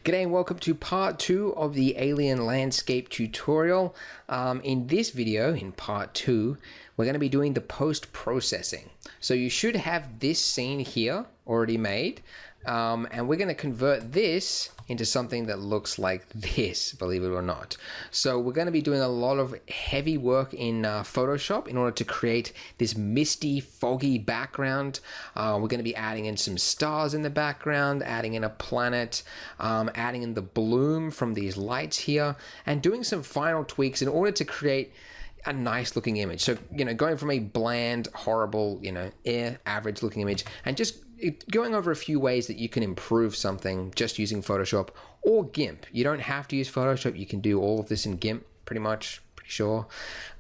G'day and welcome to part 2 of the alien landscape tutorial. In this video, in part 2, we're going to be doing the post-processing. So you should have this scene here already made, and we're going to convert this into something that looks like this, believe it or not. So we're going to be doing a lot of heavy work in Photoshop in order to create this misty, foggy background. We're going to be adding in some stars in the background, adding in a planet, adding in the bloom from these lights here, and doing some final tweaks in order to create a nice looking image. So, going from a bland, horrible, average looking image, and just going over a few ways that you can improve something just using Photoshop or GIMP. You don't have to use Photoshop. You can do all of this in GIMP, pretty sure.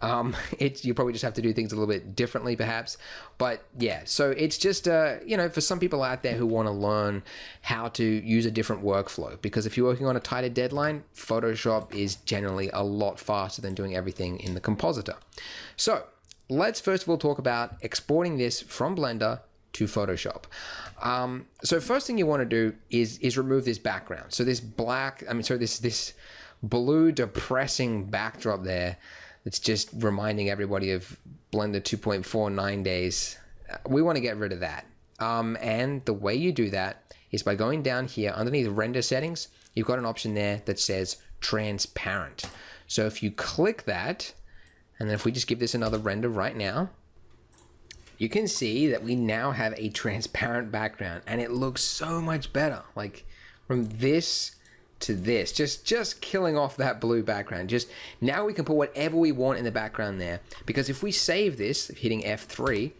You probably just have to do things a little bit differently perhaps, but yeah, so it's just for some people out there who want to learn how to use a different workflow, because if you're working on a tighter deadline, Photoshop is generally a lot faster than doing everything in the compositor. So let's first of all talk about exporting this from Blender to Photoshop. So first thing you want to do is remove this background. So this this blue depressing backdrop there, it's just reminding everybody of Blender 2.49 days. We want to get rid of that. And the way you do that is by going down here underneath render settings. You've got an option there that says transparent. So if you click that, and then if we just give this another render right now, you can see that we now have a transparent background, and it looks so much better. Like from this to this, just killing off that blue background. Just now we can put whatever we want in the background there, because if we save this, hitting F3,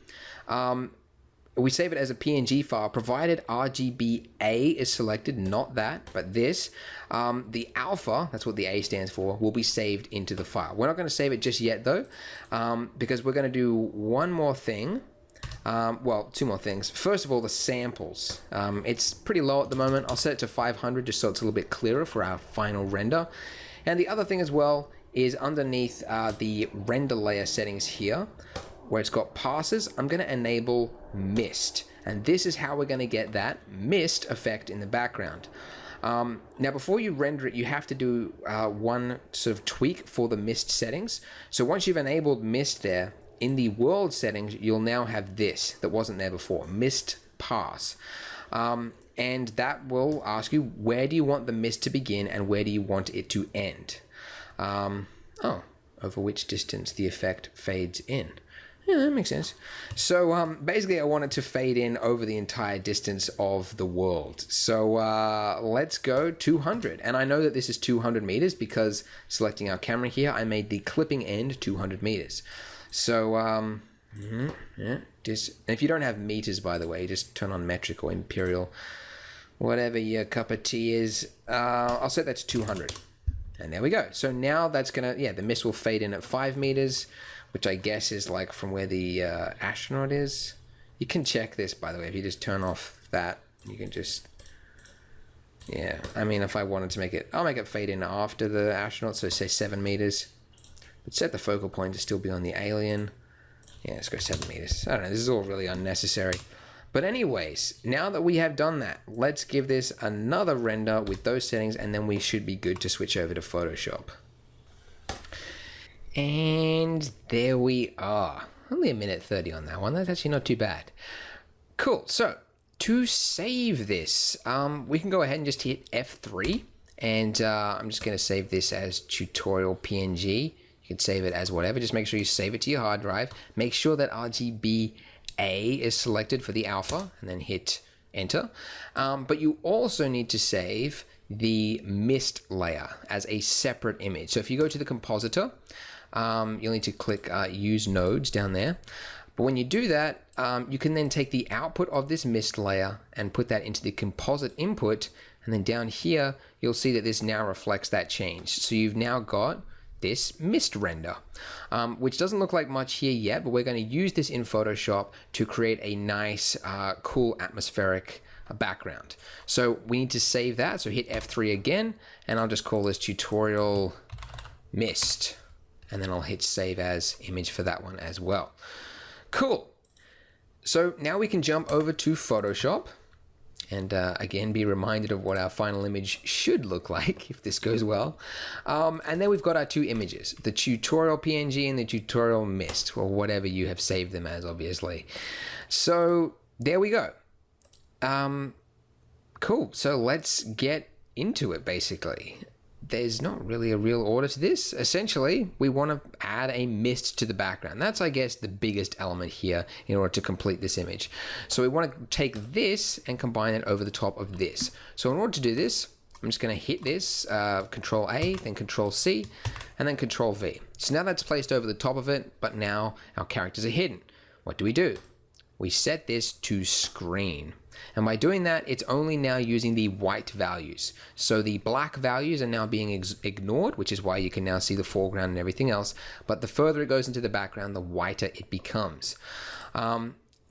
we save it as a PNG file, provided RGBA is selected, not that, but this, the alpha, that's what the A stands for, will be saved into the file. We're not going to save it just yet though, because we're going to do one more thing. Two more things. First of all, the samples. It's pretty low at the moment. I'll set it to 500 just so it's a little bit clearer for our final render. And the other thing as well is underneath the render layer settings here, where it's got passes, I'm going to enable mist. And this is how we're going to get that mist effect in the background. Now, before you render it, you have to do one sort of tweak for the mist settings. So once you've enabled mist there, in the world settings, you'll now have this that wasn't there before, mist pass. And that will ask you, where do you want the mist to begin and where do you want it to end? Over which distance the effect fades in. Yeah, that makes sense. So basically I want it to fade in over the entire distance of the world. So let's go 200. And I know that this is 200 meters because selecting our camera here, I made the clipping end 200 meters. So, if you don't have meters, by the way, just turn on metric or imperial, whatever your cup of tea is. I'll set that to 200. And there we go. So now that's going to, the mist will fade in at 5 meters, which I guess is like from where the astronaut is. You can check this, by the way. If you just turn off that, you can just, if I wanted to make it, I'll make it fade in after the astronaut, so say 7 meters. But set the focal point to still be on the alien. Yeah, let's go 7 meters. I don't know, this is all really unnecessary. But anyways, now that we have done that, let's give this another render with those settings, and then we should be good to switch over to Photoshop. And there we are. Only a minute 30 on that one. That's actually not too bad. Cool. So to save this, we can go ahead and just hit F3. And I'm just going to save this as tutorial PNG. You can save it as whatever. Just make sure you save it to your hard drive. Make sure that RGBA is selected for the alpha, and then hit enter. But you also need to save the mist layer as a separate image. So if you go to the compositor, you'll need to click use nodes down there. But when you do that, you can then take the output of this mist layer and put that into the composite input. And then down here, you'll see that this now reflects that change. So you've now got this mist render, which doesn't look like much here yet, but we're going to use this in Photoshop to create a nice, cool atmospheric background. So we need to save that. So hit F3 again, and I'll just call this tutorial mist. And then I'll hit save as image for that one as well. Cool. So now we can jump over to Photoshop. and again be reminded of what our final image should look like if this goes well. And then we've got our two images, the tutorial PNG and the tutorial mist, or whatever you have saved them as, obviously. So there we go. Cool, so let's get into it. Basically, there's not really a real order to this. Essentially, we want to add a mist to the background. That's, I guess, the biggest element here in order to complete this image. So we want to take this and combine it over the top of this. So in order to do this, I'm just going to hit this, Control A, then Control C, and then Control V. So now that's placed over the top of it, but now our characters are hidden. What do? We set this to screen. And by doing that, it's only now using the white values. So the black values are now being ignored, which is why you can now see the foreground and everything else. But the further it goes into the background, the whiter it becomes.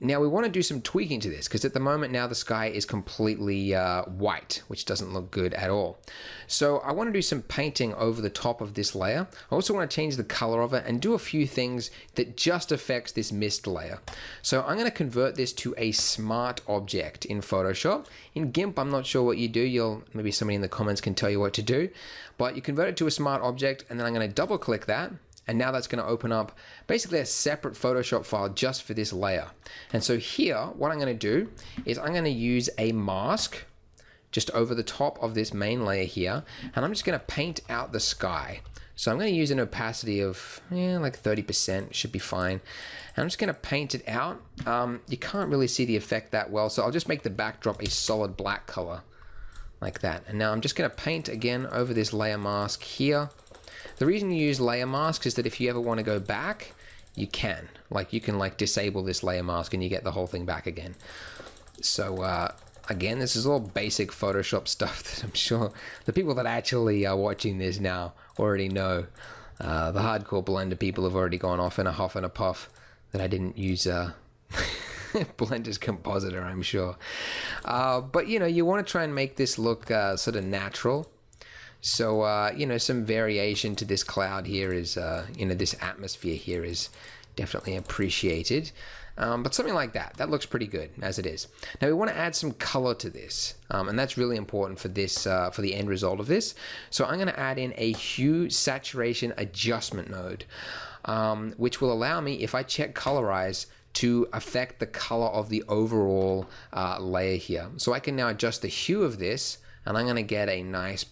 Now we want to do some tweaking to this, because at the moment now the sky is completely white, which doesn't look good at all. So I want to do some painting over the top of this layer. I also want to change the color of it and do a few things that just affects this mist layer. So I'm going to convert this to a smart object in Photoshop. In GIMP, I'm not sure what you do. Maybe somebody in the comments can tell you what to do. But you convert it to a smart object, and then I'm going to double click that. And now that's going to open up basically a separate Photoshop file just for this layer. And so here, what I'm going to do is I'm going to use a mask just over the top of this main layer here. And I'm just going to paint out the sky. So I'm going to use an opacity of like 30%, should be fine. And I'm just going to paint it out. You can't really see the effect that well, so I'll just make the backdrop a solid black color like that. And now I'm just going to paint again over this layer mask here. The reason you use layer masks is that if you ever want to go back, you can. Like, you can like disable this layer mask and you get the whole thing back again. So again, this is all basic Photoshop stuff that I'm sure the people that actually are watching this now already know. The hardcore Blender people have already gone off in a huff and a puff that I didn't use Blender's compositor, I'm sure. But you want to try and make this look sort of natural. So, some variation to this cloud here is, this atmosphere here is definitely appreciated. But something like that looks pretty good as it is. Now we want to add some color to this, and that's really important for this, for the end result of this. So I'm going to add in a hue saturation adjustment node, which will allow me, if I check colorize, to affect the color of the overall layer here. So I can now adjust the hue of this, and I'm going to get a nice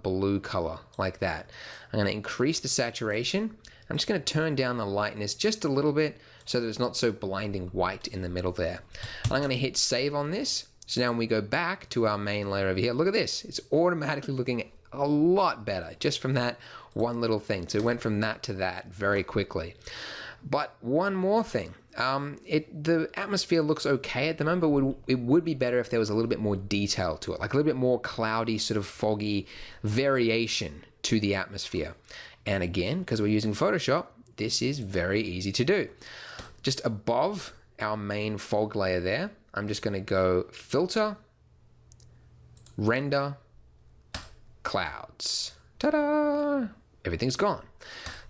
blue color like that. I'm going to increase the saturation. I'm just going to turn down the lightness just a little bit so that it's not so blinding white in the middle there. And I'm going to hit save on this. So now when we go back to our main layer over here, look at this. It's automatically looking a lot better just from that one little thing. So it went from that to that very quickly. But one more thing. The atmosphere looks okay at the moment, but it would be better if there was a little bit more detail to it, like a little bit more cloudy, sort of foggy variation to the atmosphere. And again, because we're using Photoshop, this is very easy to do. Just above our main fog layer there, I'm just going to go Filter, Render, Clouds. Ta-da! Everything's gone.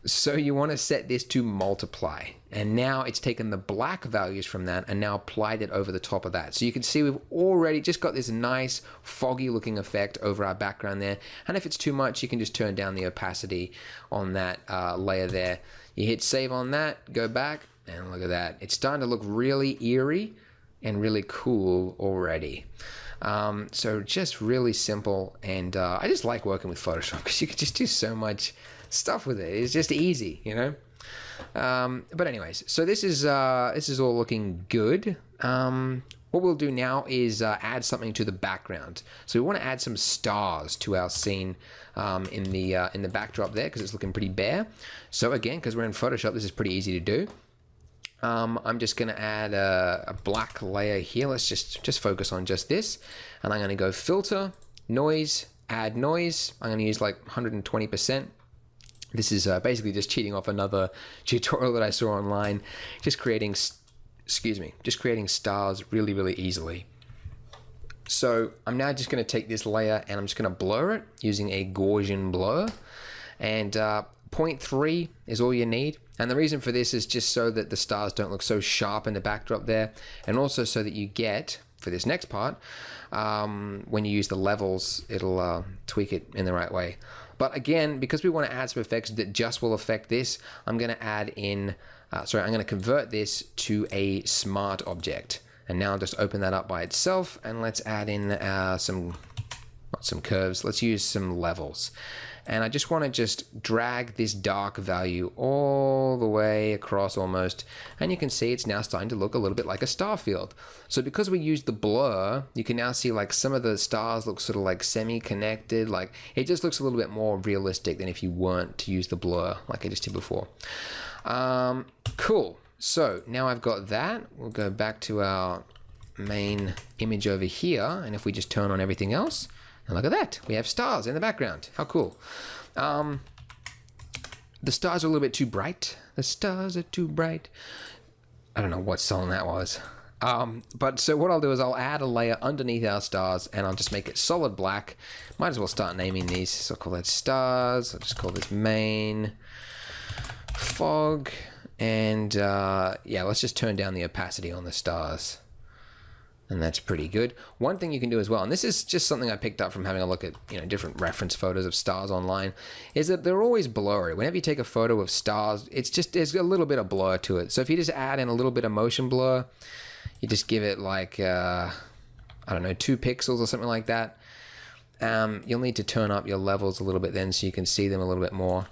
So you want to set this to multiply, and now it's taken the black values from that and now applied it over the top of that. So you can see we've already just got this nice foggy looking effect over our background there. And if it's too much, you can just turn down the opacity on that layer there. You hit save on that, go back, and look at that. It's starting to look really eerie and really cool already. So just really simple, and I just like working with Photoshop because you can just do so much stuff with it. It's just easy, but anyways, so this is all looking good. What we'll do now is add something to the background. So we want to add some stars to our scene in the backdrop there, because it's looking pretty bare. So again, because we're in Photoshop, this is pretty easy to do. I'm just going to add a black layer here. Let's just focus on just this, and I'm going to go Filter, Noise, Add Noise. I'm going to use like 120%. This is basically just cheating off another tutorial that I saw online, just creating stars really, really easily. So I'm now just going to take this layer and I'm just going to blur it using a Gaussian blur, and 0.3 is all you need. And the reason for this is just so that the stars don't look so sharp in the backdrop there, and also so that you get for this next part, when you use the levels, it'll tweak it in the right way. But again, because we want to add some effects that just will affect this, I'm going to add in, I'm going to convert this to a smart object. And now I'll just open that up by itself, and let's add in not some curves, let's use some levels. And I just want to just drag this dark value all the way across almost. And you can see it's now starting to look a little bit like a star field. So because we used the blur, you can now see like some of the stars look sort of like semi-connected. Like it just looks a little bit more realistic than if you weren't to use the blur like I just did before. Cool. So now I've got that. We'll go back to our main image over here. And if we just turn on everything else, and look at that, we have stars in the background. How cool. The stars are a little bit too bright. The stars are too bright. I don't know what song that was. But so what I'll do is I'll add a layer underneath our stars, and I'll just make it solid black. Might as well start naming these. So I'll call that stars. I'll just call this main fog. And yeah, let's just turn down the opacity on the stars. And that's pretty good. One thing you can do as well, and this is just something I picked up from having a look at different reference photos of stars online, is that they're always blurry. Whenever you take a photo of stars, there's a little bit of blur to it. So if you just add in a little bit of motion blur, you just give it like, I don't know, 2 pixels or something like that. You'll need to turn up your levels a little bit then so you can see them a little bit more.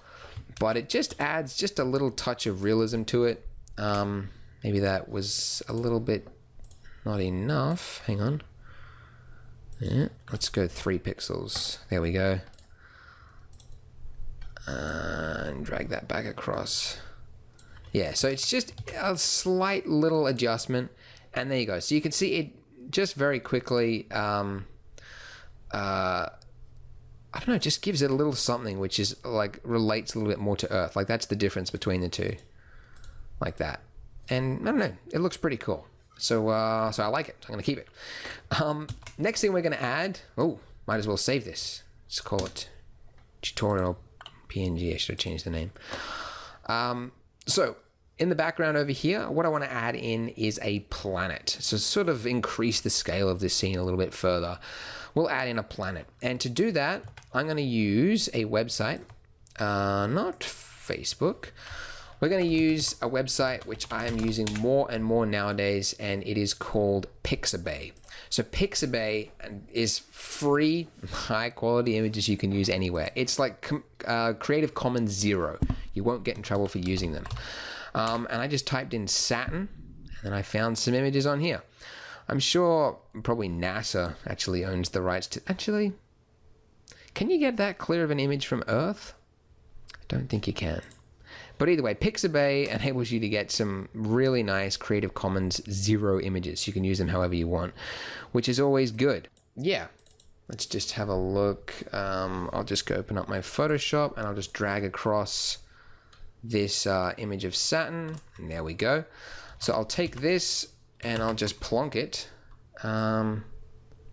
But it just adds just a little touch of realism to it. Maybe that was a little bit not enough. Hang on. Yeah, let's go 3 pixels. There we go. And drag that back across. Yeah, so it's just a slight little adjustment, and there you go. So you can see it just very quickly. I don't know, just gives it a little something which is like relates a little bit more to Earth. Like that's the difference between the two, like that. And I don't know, it looks pretty cool. So I like it. So I'm going to keep it. Next thing we're going to add. Oh, might as well save this. Let's call it tutorial PNG. I should have changed the name. So in the background over here, what I want to add in is a planet. So sort of increase the scale of this scene a little bit further. We'll add in a planet. And to do that, I'm going to use a website, not Facebook. We're going to use a website which I am using more and more nowadays, and it is called Pixabay. So Pixabay is free, high quality images you can use anywhere. It's like Creative Commons 0. You won't get in trouble for using them. And I just typed in Saturn, and then I found some images on here. I'm sure probably NASA actually owns the rights to... Actually, can you get that clear of an image from Earth? I don't think you can. But either way, Pixabay enables you to get some really nice Creative Commons 0 images. You can use them however you want, which is always good. Yeah, let's just have a look. I'll just go open up my Photoshop, and I'll just drag across this image of Saturn. And there we go. So I'll take this, and I'll just plonk it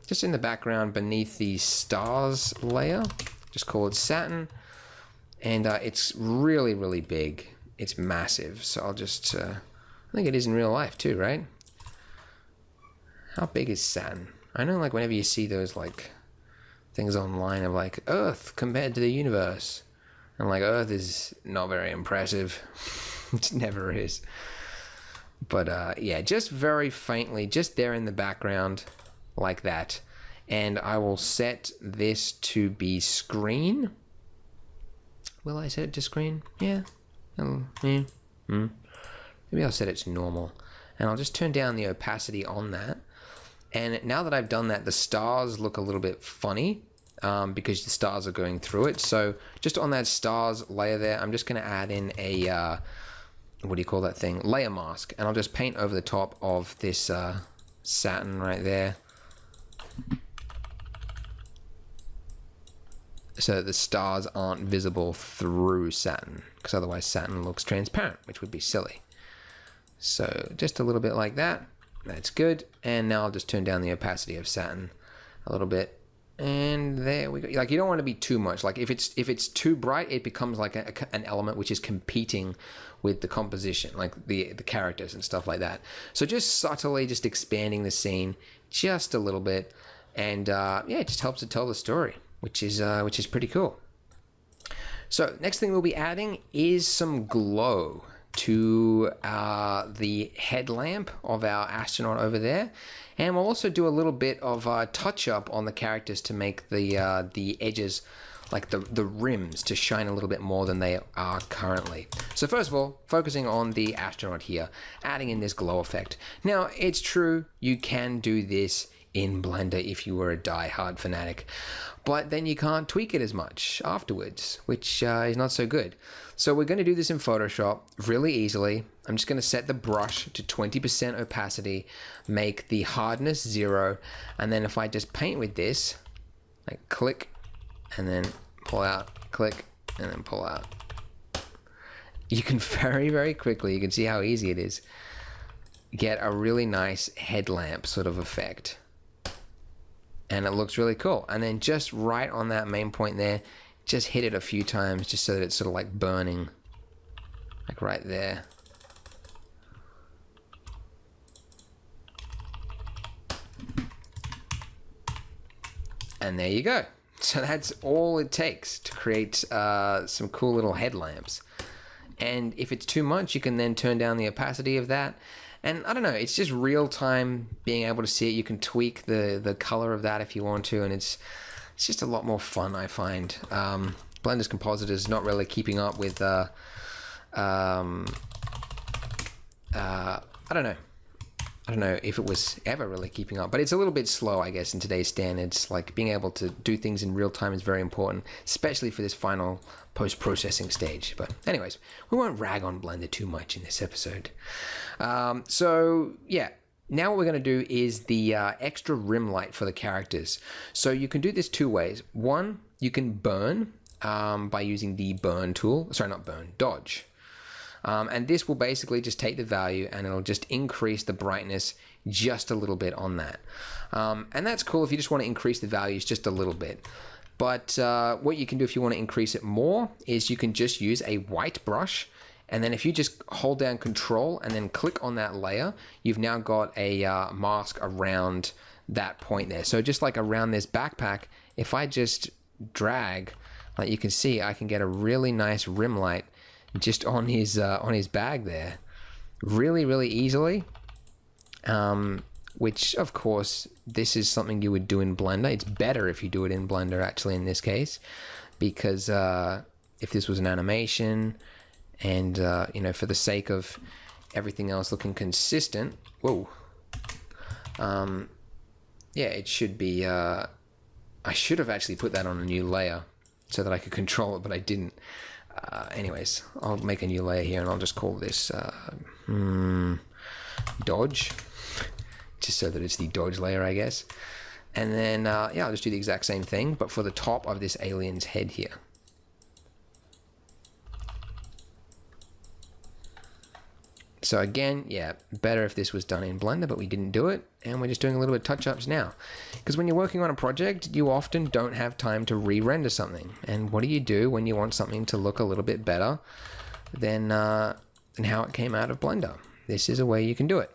just in the background beneath the stars layer. Just call it Saturn. And it's really, really big. It's massive. So I'll just, I think it is in real life too, right? How big is Saturn? I know like whenever you see those like things online of like Earth compared to the universe. And like Earth is not very impressive. It never is. But yeah, just very faintly, just there in the background like that. And I will set this to be screen. Will I set it to screen? Yeah. Maybe I'll set it to normal. And I'll just turn down the opacity on that. And now that I've done that, the stars look a little bit funny because the stars are going through it. So just on that stars layer there, I'm just going to add in a, what do you call that thing? Layer mask. And I'll just paint over the top of this Saturn right there. So that the stars aren't visible through Saturn, because otherwise Saturn looks transparent, which would be silly. So just a little bit like that. That's good. And now I'll just turn down the opacity of Saturn a little bit. And there we go. Like you don't want to be too much. Like if it's too bright, it becomes like an element which is competing with the composition, like the characters and stuff like that. So just subtly, just expanding the scene just a little bit, and yeah, it just helps to tell the story, which is pretty cool. So next thing we'll be adding is some glow to the headlamp of our astronaut over there, and we'll also do a little bit of touch up on the characters to make the edges, like the rims, to shine a little bit more than they are currently. So first of all, focusing on the astronaut here, adding in this glow effect. Now, it's true, you can do this in Blender if you were a die-hard fanatic, but then you can't tweak it as much afterwards, which is not so good. So we're going to do this in Photoshop really easily. I'm just going to set the brush to 20% opacity, make the hardness 0, and then if I just paint with this, like click, and then pull out, click, and then pull out, you can very, very quickly, you can see how easy it is, get a really nice headlamp sort of effect. And it looks really cool. And then just right on that main point there, just hit it a few times just so that it's sort of like burning, like right there. And there you go. So that's all it takes to create some cool little headlamps. And if it's too much, you can then turn down the opacity of that. And I don't know, it's just real time being able to see it. You can tweak the color of that if you want to, and it's just a lot more fun, I find. Blender's compositor is not really keeping up with I don't know if it was ever really keeping up, but it's a little bit slow, I guess, in today's standards. Like, being able to do things in real time is very important, especially for this final post-processing stage. But anyways, we won't rag on Blender too much in this episode. So yeah, now what we're going to do is the extra rim light for the characters. So you can do this two ways. One, you can burn by using the burn tool. Sorry, not burn, dodge. And this will basically just take the value and it'll just increase the brightness just a little bit on that. And that's cool if you just want to increase the values just a little bit. But what you can do if you want to increase it more is you can just use a white brush, and then if you just hold down Control and then click on that layer, you've now got a mask around that point there. So just like around this backpack, if I just drag, like you can see, I can get a really nice rim light just on his bag there, really, really easily. Which, of course, this is something you would do in Blender. It's better if you do it in Blender, actually, in this case, because if this was an animation, and you know, for the sake of everything else looking consistent, whoa, yeah, it should be. I should have actually put that on a new layer so that I could control it, but I didn't. Anyways, I'll make a new layer here, and I'll just call this dodge, just so that it's the dodge layer, I guess. And then, yeah, I'll just do the exact same thing, but for the top of this alien's head here. So again, yeah, better if this was done in Blender, but we didn't do it, and we're just doing a little bit of touch-ups now. Because when you're working on a project, you often don't have time to re-render something. And what do you do when you want something to look a little bit better than how it came out of Blender? This is a way you can do it.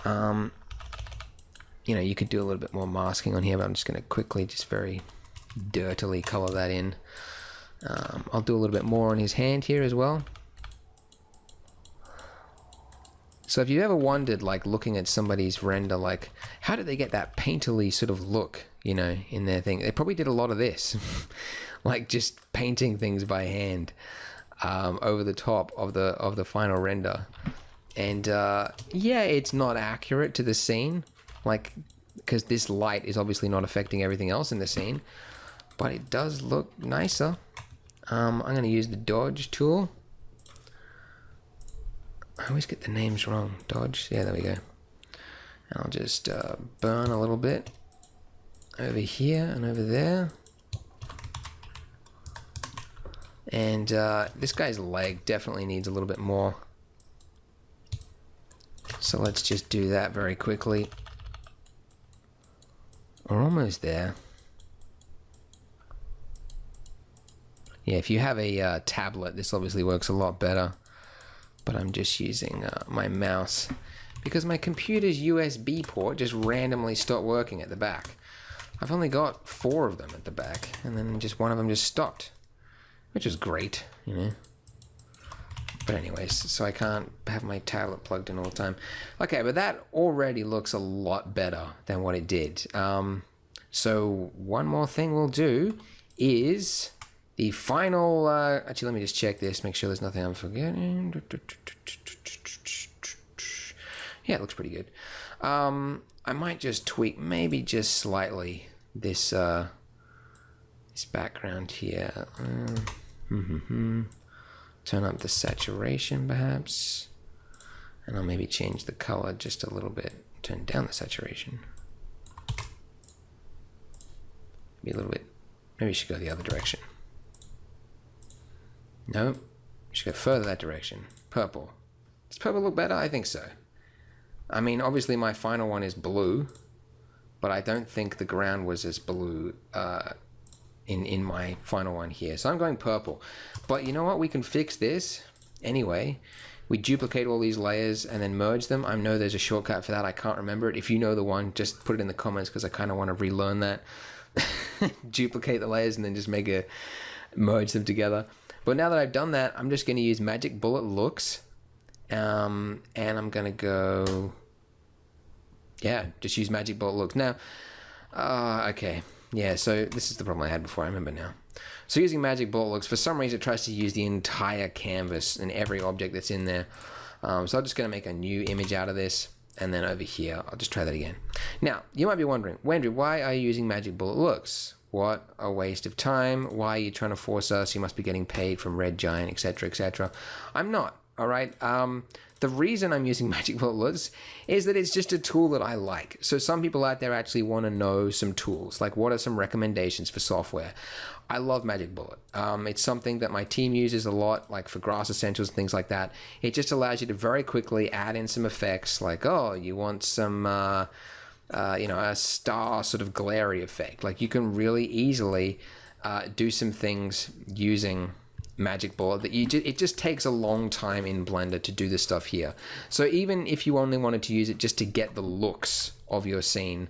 You know, you could do a little bit more masking on here, but I'm just going to quickly, just very dirtily color that in. I'll do a little bit more on his hand here as well. So if you ever wondered, like, looking at somebody's render, like, how did they get that painterly sort of look, you know, in their thing? They probably did a lot of this, like just painting things by hand over the top of the final render. And yeah, it's not accurate to the scene, like, because this light is obviously not affecting everything else in the scene, but it does look nicer. I'm going to use the dodge tool. I always get the names wrong. Dodge. Yeah, there we go. And I'll just burn a little bit over here and over there. And this guy's leg definitely needs a little bit more. So let's just do that very quickly. We're almost there. Yeah, if you have a tablet, this obviously works a lot better. But I'm just using my mouse because my computer's USB port just randomly stopped working at the back. I've only got 4 of them at the back, and then just one of them just stopped, which is great, you know. But anyways, so I can't have my tablet plugged in all the time. Okay, but that already looks a lot better than what it did. So one more thing we'll do is the final, actually let me just check this, make sure there's nothing I'm forgetting. Yeah, it looks pretty good. I might just tweak, maybe just slightly, this this background here. Turn up the saturation perhaps, and I'll maybe change the color just a little bit. Turn down the saturation. Maybe a little bit. Maybe you should go the other direction. No, you should go further that direction. Purple. Does purple look better? I think so. I mean, obviously my final one is blue, but I don't think the ground was as blue in my final one here. So I'm going purple. But you know what? We can fix this anyway. We duplicate all these layers and then merge them. I know there's a shortcut for that. I can't remember it. If you know the one, just put it in the comments because I kind of want to relearn that. Duplicate the layers and then just merge them together. But now that I've done that, I'm just going to use Magic Bullet Looks. And I'm going to go, yeah, just use Magic Bullet Looks. Now, okay. Yeah, so this is the problem I had before, I remember now. So using Magic Bullet Looks, for some reason it tries to use the entire canvas and every object that's in there. So I'm just going to make a new image out of this, and then over here, I'll just try that again. Now, you might be wondering, Wendry, why are you using Magic Bullet Looks? What a waste of time. Why are you trying to force us? You must be getting paid from Red Giant, etc., etc. I'm not, all right? The reason I'm using Magic Bullet Looks is that it's just a tool that I like. So some people out there actually want to know some tools, like what are some recommendations for software. I love Magic Bullet. It's something that my team uses a lot, like for Grass Essentials and things like that. It just allows you to very quickly add in some effects, like, oh, you want some, you know, a star sort of glary effect. Like you can really easily do some things using Magic Bullet that it just takes a long time in Blender to do this stuff here. So even if you only wanted to use it just to get the looks of your scene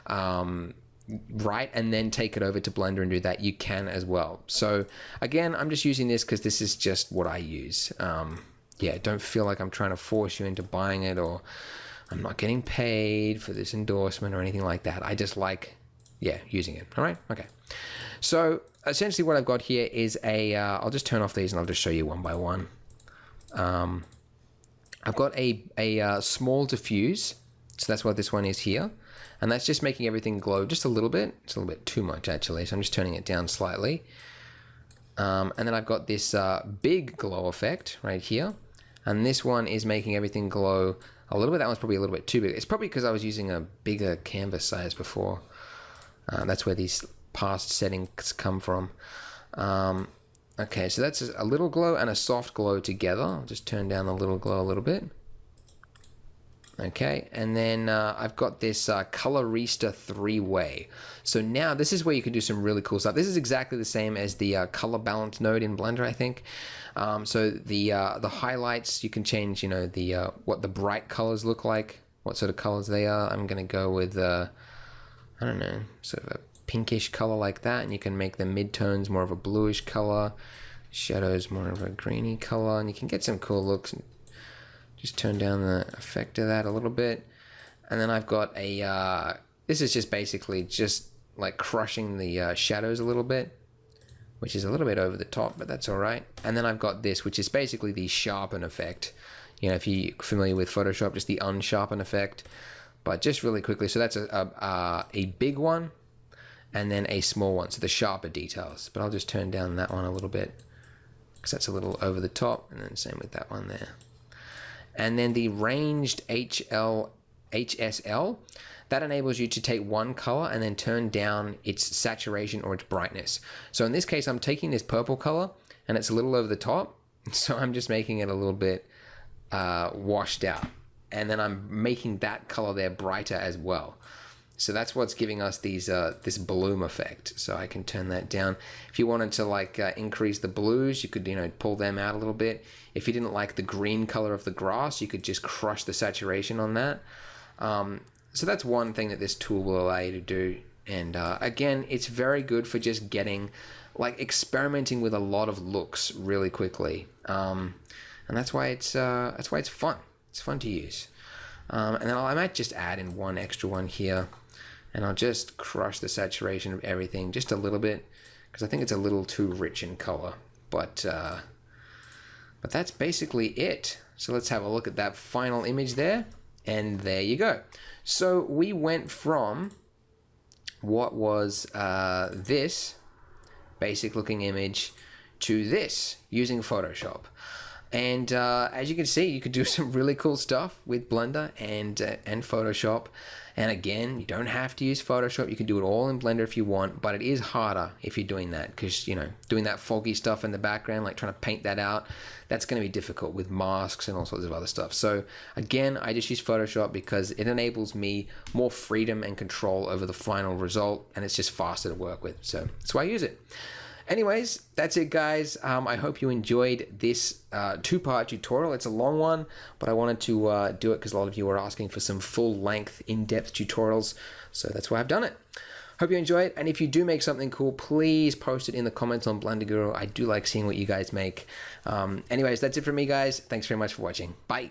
right, and then take it over to Blender and do that, you can as well. So again, I'm just using this because this is just what I use. Yeah, don't feel like I'm trying to force you into buying it, or I'm not getting paid for this endorsement or anything like that. I just like, yeah, using it. All right, okay. So essentially what I've got here is I'll just turn off these and I'll just show you one by one. I've got a small diffuse, so that's what this one is here. And that's just making everything glow just a little bit. It's a little bit too much actually, so I'm just turning it down slightly. And then I've got this big glow effect right here. And this one is making everything glow a little bit. That one's probably a little bit too big. It's probably because I was using a bigger canvas size before. That's where these past settings come from. Okay, so that's a little glow and a soft glow together. I'll just turn down the little glow a little bit. Okay, and then I've got this Colorista 3-way. So now this is where you can do some really cool stuff. This is exactly the same as the color balance node in Blender, I think. So the highlights, you can change, you know, the what the bright colors look like, what sort of colors they are. I'm gonna go with I don't know, sort of a pinkish color like that, and you can make the midtones more of a bluish color, shadows more of a greeny color, and you can get some cool looks. Just turn down the effect of that a little bit. And then I've got this is just basically just like crushing the shadows a little bit, which is a little bit over the top, but that's all right. And then I've got this, which is basically the sharpen effect. You know, if you're familiar with Photoshop, just the unsharpen effect. But just really quickly, so that's a big one, and then a small one, so the sharper details. But I'll just turn down that one a little bit, because that's a little over the top, and then same with that one there. And then the ranged HSL, that enables you to take one color and then turn down its saturation or its brightness. So in this case, I'm taking this purple color, and it's a little over the top, so I'm just making it a little bit washed out. And then I'm making that color there brighter as well. So that's what's giving us these this bloom effect. So I can turn that down. If you wanted to like increase the blues, you could, you know, pull them out a little bit. If you didn't like the green color of the grass, you could just crush the saturation on that. So that's one thing that this tool will allow you to do. And again, it's very good for just getting, like, experimenting with a lot of looks really quickly. And that's why it's fun. It's fun to use. And then I might just add in one extra one here, and I'll just crush the saturation of everything just a little bit, because I think it's a little too rich in color. But that's basically it. So let's have a look at that final image there, and there you go. So we went from what was this basic looking image to this using Photoshop. And as you can see, you could do some really cool stuff with Blender and Photoshop. And again, you don't have to use Photoshop. You can do it all in Blender if you want, but it is harder if you're doing that, because, you know, doing that foggy stuff in the background, like trying to paint that out, that's going to be difficult with masks and all sorts of other stuff. So again, I just use Photoshop because it enables me more freedom and control over the final result, and it's just faster to work with. So that's why I use it. Anyways, that's it, guys. I hope you enjoyed this two-part tutorial. It's a long one, but I wanted to do it because a lot of you were asking for some full-length, in-depth tutorials, so that's why I've done it. Hope you enjoy it, and if you do make something cool, please post it in the comments on Blender Guru. I do like seeing what you guys make. Anyways, that's it from me, guys. Thanks very much for watching. Bye.